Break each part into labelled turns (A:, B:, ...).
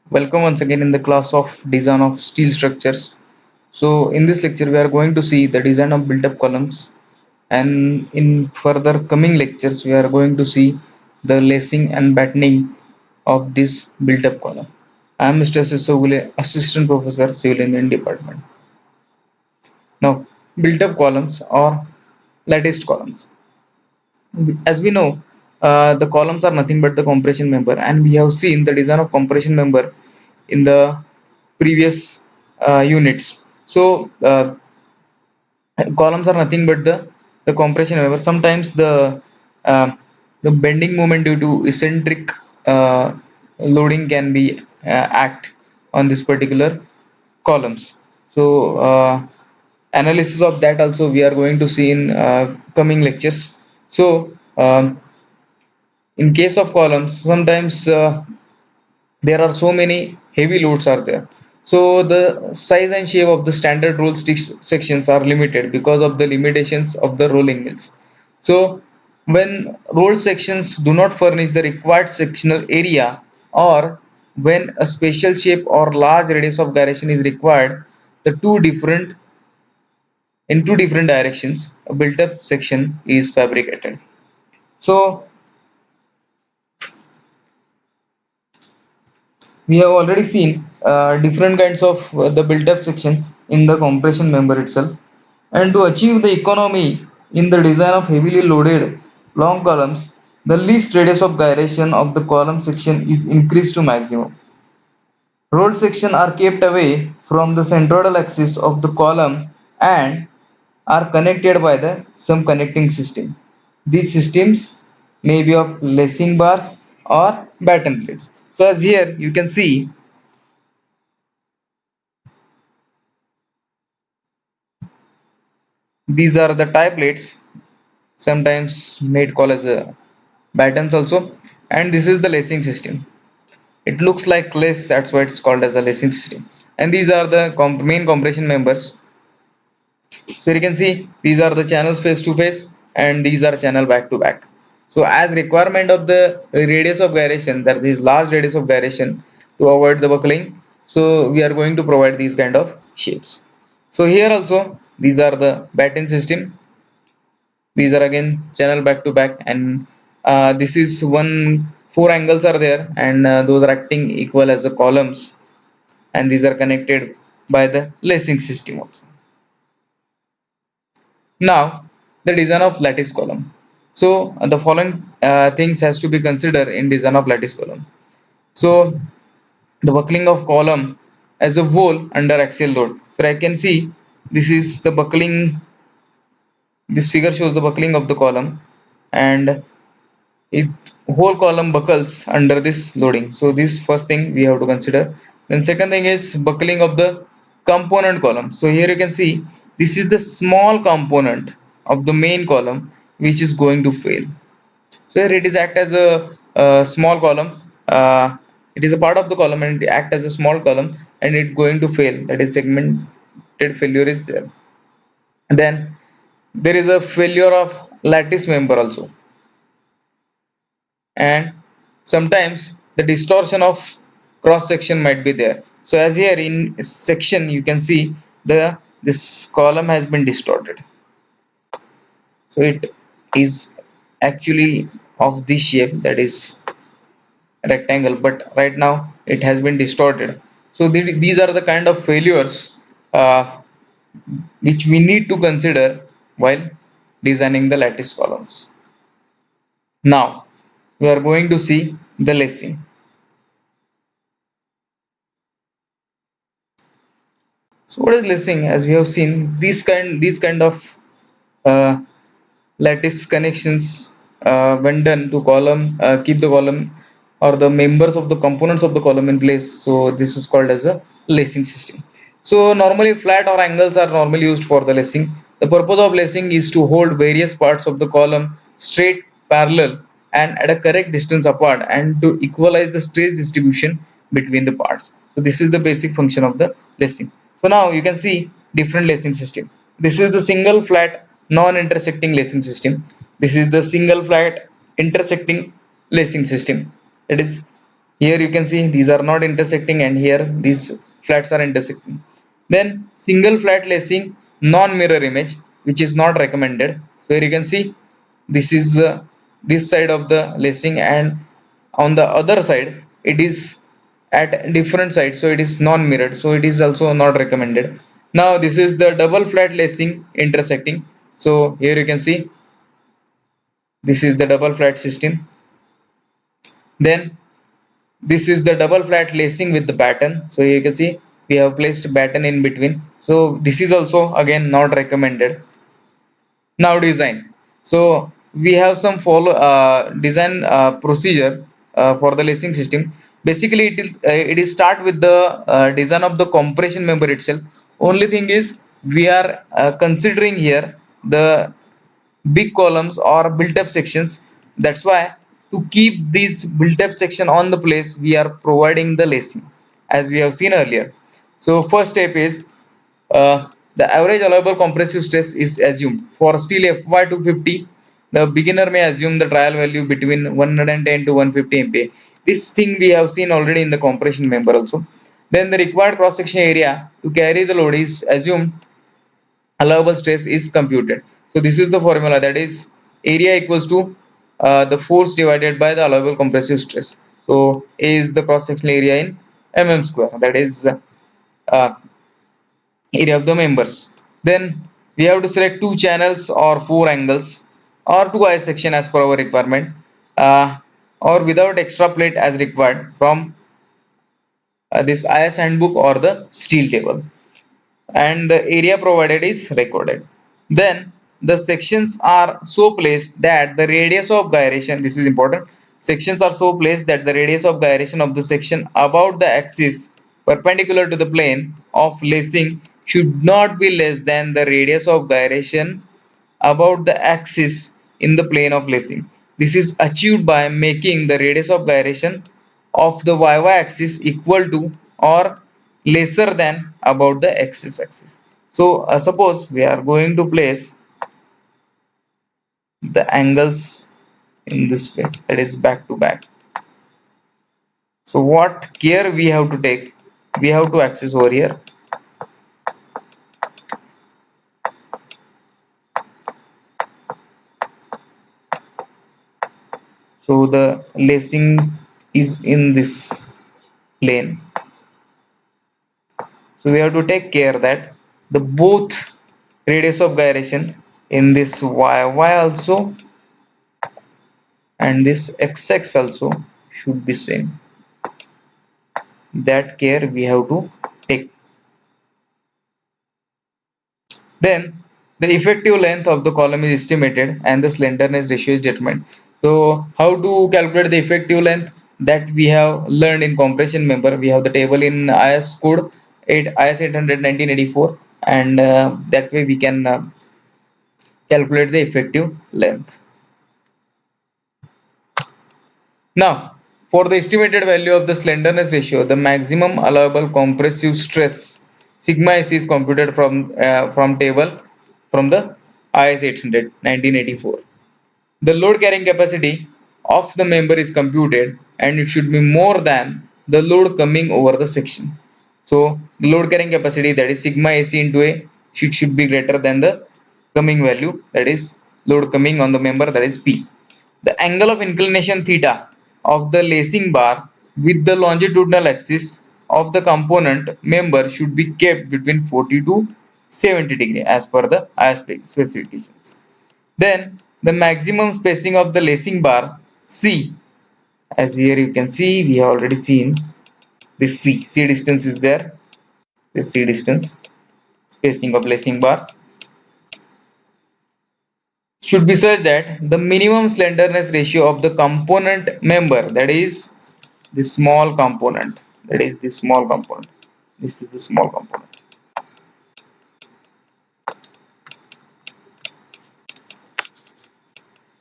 A: Welcome once again in the class of design of steel structures. So in this lecture we are going to see the design of built-up columns, and in further coming lectures we are going to see the lacing and battening of this built-up column. I am Mr. Sisogule, Assistant Professor, Civil Engineering Department. Now, built-up columns or latticed columns. As we know, the columns are nothing but the compression member, and we have seen the design of compression member in the previous units. So columns are nothing but the compression member. Sometimes uh, the bending moment due to eccentric uh, loading can be act on this particular columns. So analysis of that also we are going to see in coming lectures. So in case of columns, sometimes there are so many heavy loads are there, so the size and shape of the standard roll stick sections are limited because of the limitations of the rolling mills. So when roll sections do not furnish the required sectional area, or when a special shape or large radius of gyration is required, the two different directions a built up section is fabricated. So we have already seen different kinds of the built-up sections in the compression member itself, and to achieve the economy in the design of heavily loaded long columns, the least radius of gyration of the column section is increased to maximum. Roll sections are kept away from the centroidal axis of the column and are connected by some connecting system. These systems may be of lacing bars or batten plates. So as here you can see, these are the tie plates, sometimes made called as battens also, and this is the lacing system. It looks like lace, that's why it's called as a lacing system. And these are the main compression members. So you can see these are the channels face to face, and these are channel back to back. So as requirement of the radius of gyration, that is large radius of gyration to avoid the buckling. So we are going to provide these kind of shapes. So here also these are the batten system. These are again channel back to back, and this is one four angles are there, and those are acting equal as the columns, and these are connected by the lacing system also. Now the design of lattice column. So the following things has to be considered in design of lattice column. So the buckling of column as a whole under axial load. So I can see this is the buckling. This figure shows the buckling of the column, and it whole column buckles under this loading. So this first thing we have to consider. Then second thing is buckling of the component column. So here you can see this is the small component of the main column which is going to fail. So here it is act as a small column. It is a part of the column and it act as a small column, and it going to fail, that is segmented failure is there. Then there is a failure of lattice member also, and sometimes the distortion of cross section might be there. So as here in section you can see the this column has been distorted, so it is actually of this shape, that is rectangle, but right now it has been distorted. So these are the kind of failures uh, which we need to consider while designing the lattice columns. Now we are going to see the lacing. So what is lacing? As we have seen, these kind of uh, lattice connections, when done to column, keep the column or the members of the components of the column in place. So this is called as a lacing system. So normally flat or angles are normally used for the lacing. The purpose of lacing is to hold various parts of the column straight, parallel, and at a correct distance apart, and to equalize the stress distribution between the parts. So this is the basic function of the lacing. So now you can see different lacing system. This is the single flat non-intersecting lacing system. This is the single flat intersecting lacing system. It is Here you can see these are not intersecting, and here these flats are intersecting. Then single flat lacing non-mirror image, which is not recommended. So here you can see this is this side of the lacing, and on the other side it is at different sides, so it is non-mirrored, so it is also not recommended. Now this is the double flat lacing intersecting. So here you can see this is the double flat system. Then this is the double flat lacing with the batten. So you can see we have placed batten in between, so this is also again not recommended. Now design. So we have some follow design procedure for the lacing system. Basically it is start with the design of the compression member itself. Only thing is we are considering here the big columns or built up sections. That's why to keep these built up section on the place, we are providing the lacing as we have seen earlier. So first step is the average allowable compressive stress is assumed for steel FY 250. The beginner may assume the trial value between 110 to 150 MPa. This thing we have seen already in the compression member also. Then the required cross section area to carry the load is assumed, allowable stress is computed. So this is the formula, that is area equals to the force divided by the allowable compressive stress. So A is the cross sectional area in mm square, that is area of the members. Then we have to select two channels or four angles or two eye section as per our requirement, uh, or without extra plate as required from this IS handbook or the steel table, and the area provided is recorded. Then the sections are so placed that the radius of gyration, this is important, sections are so placed that the radius of gyration of the section about the axis perpendicular to the plane of lacing should not be less than the radius of gyration about the axis in the plane of lacing. This is achieved by making the radius of gyration of the y-y axis equal to or lesser than about the x-axis. So suppose we are going to place the angles in this way, that is back to back. So what care we have to take? We have to access over here. So the lacing is in this plane. So we have to take care that the both radius of gyration in this y also and this x also should be same. That care we have to take. Then the effective length of the column is estimated and the slenderness ratio is determined. So how to calculate the effective length? That we have learned in compression member. We have the table in IS code 8 IS 800 1984, and that way we can calculate the effective length. Now, for the estimated value of the slenderness ratio, the maximum allowable compressive stress sigma s is computed from table from the IS 800 1984. The load carrying capacity of the member is computed, and it should be more than the load coming over the section. So the load carrying capacity, that is sigma AC into A, should be greater than the coming value, that is load coming on the member, that is P. The angle of inclination theta of the lacing bar with the longitudinal axis of the component member should be kept between 40 to 70 degree as per the IS specifications. Then the maximum spacing of the lacing bar C, as here you can see, we have already seen this C distance is there, this C distance spacing of lacing bar should be such that the minimum slenderness ratio of the component member, that is the small component, that is the small component, this is the small component,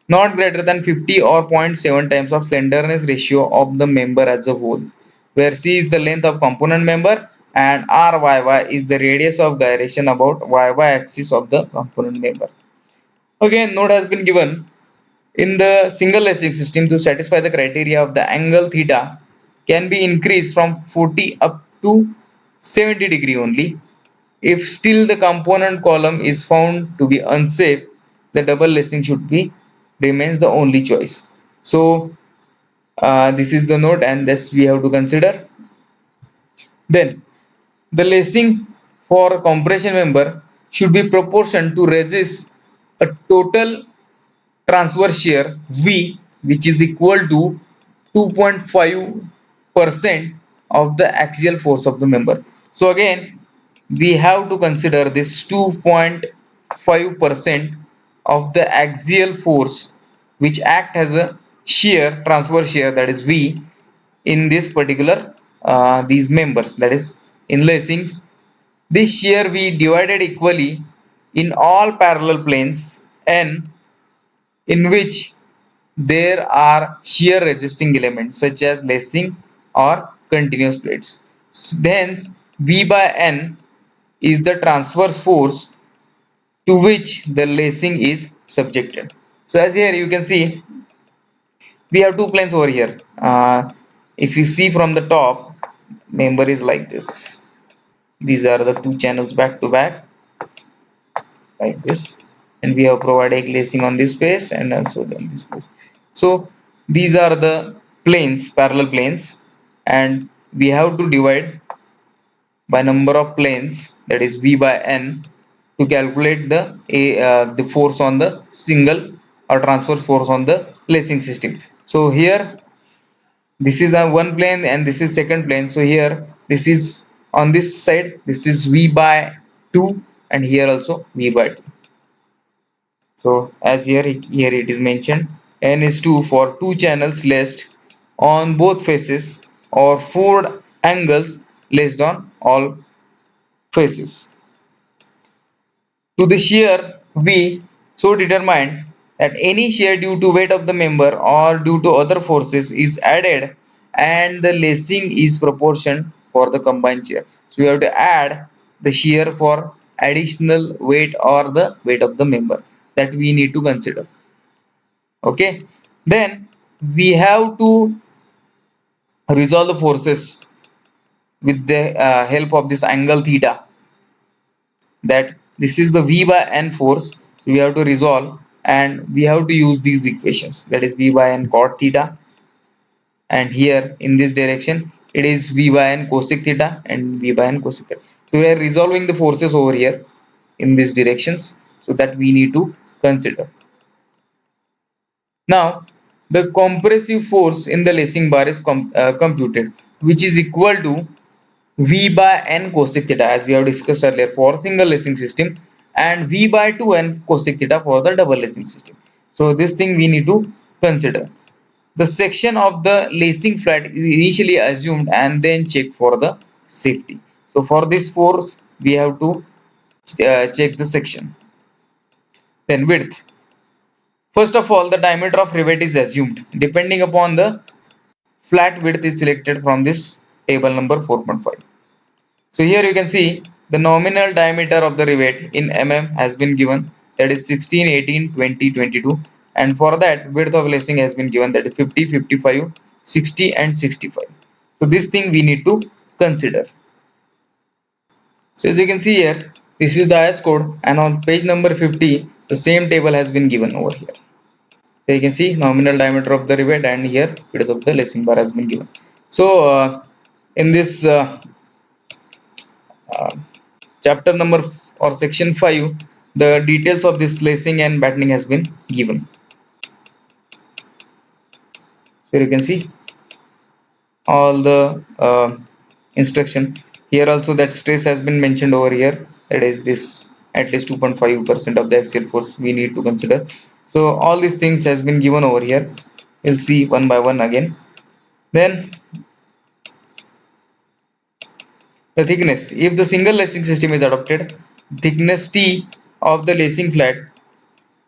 A: not greater than 50 or zero point 0.7 times of slenderness ratio of the member as a whole, where C is the length of component member and RYY is the radius of gyration about YY axis of the component member. Again, note has been given in the single lacing system to satisfy the criteria of the angle theta. can be increased from 40 up to 70 degree only. If still the component column is found to be unsafe, the double lacing should be remains the only choice. So this is the note, and this we have to consider. Then the lacing for a compression member should be proportion to resist a total transverse shear V, which is equal to 2.5% of the axial force of the member. So again, we have to consider this 2.5% of the axial force which act as a shear, transverse shear, that is V, in this particular these members, that is in lacings. This shear V divided equally in all parallel planes N in which there are shear resisting elements such as lacing or continuous plates. Hence, V by N is the transverse force to which the lacing is subjected. So as here you can see, we have two planes over here. If you see from the top, member is like this. These are the two channels back to back like this, and we have provided glazing on this space and also on this space. So these are the planes, parallel planes, and we have to divide by number of planes, that is V by N, to calculate the force on the single or transverse force on the lacing system. So here this is a one plane and this is second plane. So here this is on this side, this is V by 2, and here also V by 2. So as here it is mentioned, N is 2 for two channels laced on both faces or four angles laced on all faces. To the shear V so determined that any shear due to weight of the member or due to other forces is added and the lacing is proportion for the combined shear. So we have to add the shear for additional weight or the weight of the member, that we need to consider. Okay, then we have to resolve the forces with the help of this angle theta, that this is the V by N force. So we have to resolve and we have to use these equations, that is V by N cot theta, and here in this direction it is V by N cosec theta and V by N cosec theta. So we are resolving the forces over here in these directions, so that we need to consider. Now the compressive force in the lacing bar is computed, which is equal to V by N cosec theta, as we have discussed earlier for single lacing system, and V by 2N cosec theta for the double lacing system. So this thing we need to consider. The section of the lacing flat is initially assumed and then check for the safety. So for this force we have to check the section. Then width. First of all, the diameter of rivet is assumed. Depending upon the flat width is selected from this table number 4.5. So here you can see the nominal diameter of the rivet in mm has been given, that is 16, 18, 20, 22, and for that width of lacing has been given, that is 50, 55, 60 and 65. So this thing we need to consider. So as you can see here, this is the IS code, and on page number 50 the same table has been given over here. So you can see nominal diameter of the rivet and here width of the lacing bar has been given. So in this uh, chapter number or section 5, the details of this lacing and battening has been given. So you can see all the instruction here. Also that stress has been mentioned over here, that is this at least 2.5% of the axial force we need to consider. So all these things has been given over here. We'll see one by one again. Then the thickness, if the single lacing system is adopted, thickness T of the lacing flat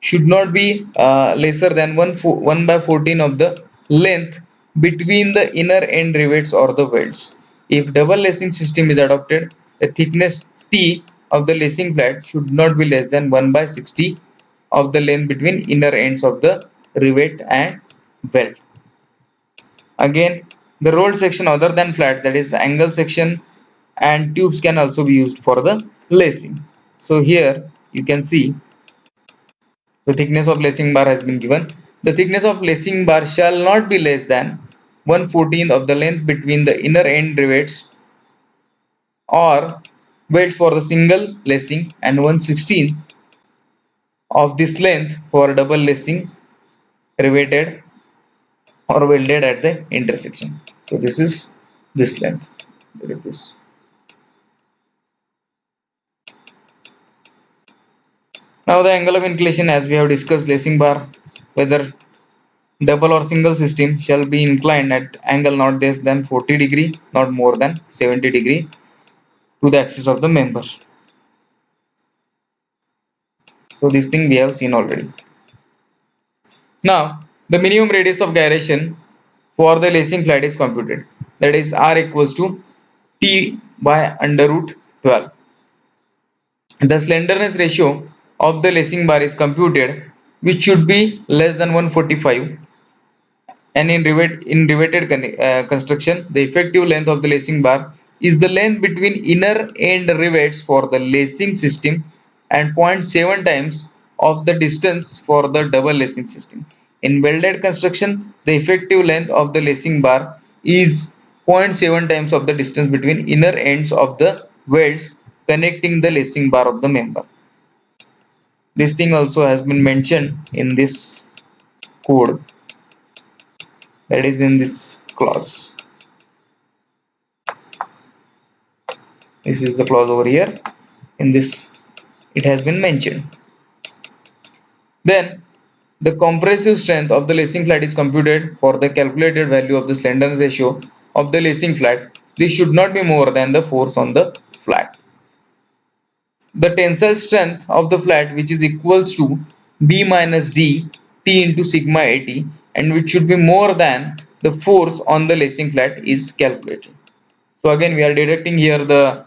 A: should not be lesser than 1 by 14 of the length between the inner end rivets or the welds. If double lacing system is adopted, the thickness T of the lacing flat should not be less than 1 by 60 of the length between inner ends of the rivet and weld. Again, The rolled section other than flats, that is angle section and tubes, can also be used for the lacing. So here you can see the thickness of lacing bar has been given. The thickness of lacing bar shall not be less than 1/14 of the length between the inner end rivets or welds for the single lacing, and 1/16 of this length for double lacing riveted or welded at the intersection. So this is this length. Look at this. Now the angle of inclination, as we have discussed, lacing bar, whether double or single system, shall be inclined at angle not less than 40 degree, not more than 70 degree to the axis of the member. So this thing we have seen already. Now the minimum radius of gyration for the lacing flat is computed. That is R equals to T by under root 12. The slenderness ratio of the lacing bar is computed, which should be less than 145, and in riveted construction, the effective length of the lacing bar is the length between inner end rivets for the lacing system and 0.7 times of the distance for the double lacing system. In welded construction, the effective length of the lacing bar is 0.7 times of the distance between inner ends of the welds connecting the lacing bar of the member. This thing also has been mentioned in this code, that is in this clause. This is the clause over here. In this, it has been mentioned. Then the compressive strength of the lacing flat is computed for the calculated value of the slenderness ratio of the lacing flat. This should not be more than the force on the flat. The tensile strength of the flat, which is equals to B minus D T into sigma AT, and which should be more than the force on the lacing flat, is calculated. So again we are deducting here the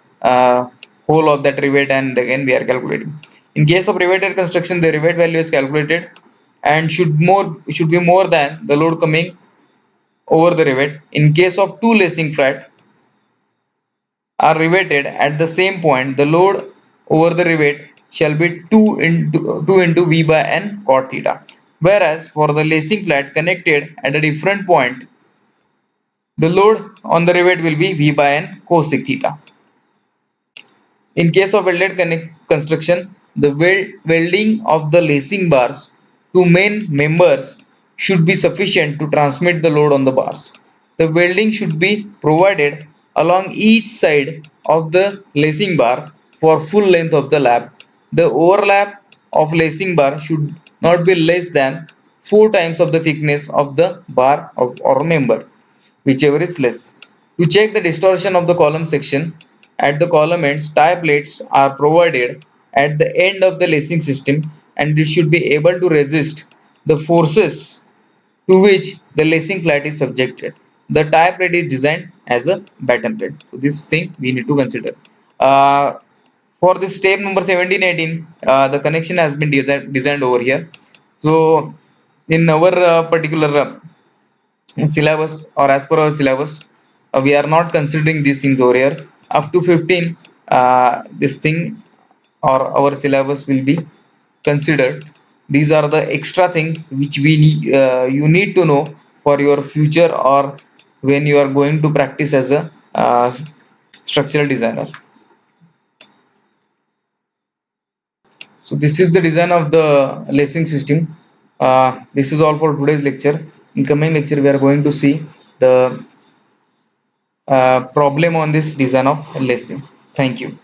A: whole of that rivet, and again we are calculating. In case of riveted construction, the rivet value is calculated and should be more than the load coming over the rivet. In case of two lacing flat are riveted at the same point, the load over the rivet shall be 2 into V by N cot theta. Whereas for the lacing flat connected at a different point, the load on the rivet will be V by N cosec theta. In case of welded construction, the welding of the lacing bars to main members should be sufficient to transmit the load on the bars. The welding should be provided along each side of the lacing bar for full length of the lap. The overlap of lacing bar should not be less than 4 times of the thickness of the bar or member, whichever is less. To check the distortion of the column section, at the column ends, tie plates are provided at the end of the lacing system, and it should be able to resist the forces to which the lacing flat is subjected. The tie plate is designed as a batten plate. So this thing we need to consider. Uh, for this step number 17, 18, the connection has been designed over here. So in our particular syllabus, or as per our syllabus, we are not considering these things over here. Up to 15, this thing or our syllabus will be considered. These are the extra things which we need, you need to know for your future, or when you are going to practice as a structural designer. So this is the design of the lacing system. This is all for today's lecture. In coming lecture we are going to see the problem on this design of lacing. Thank you.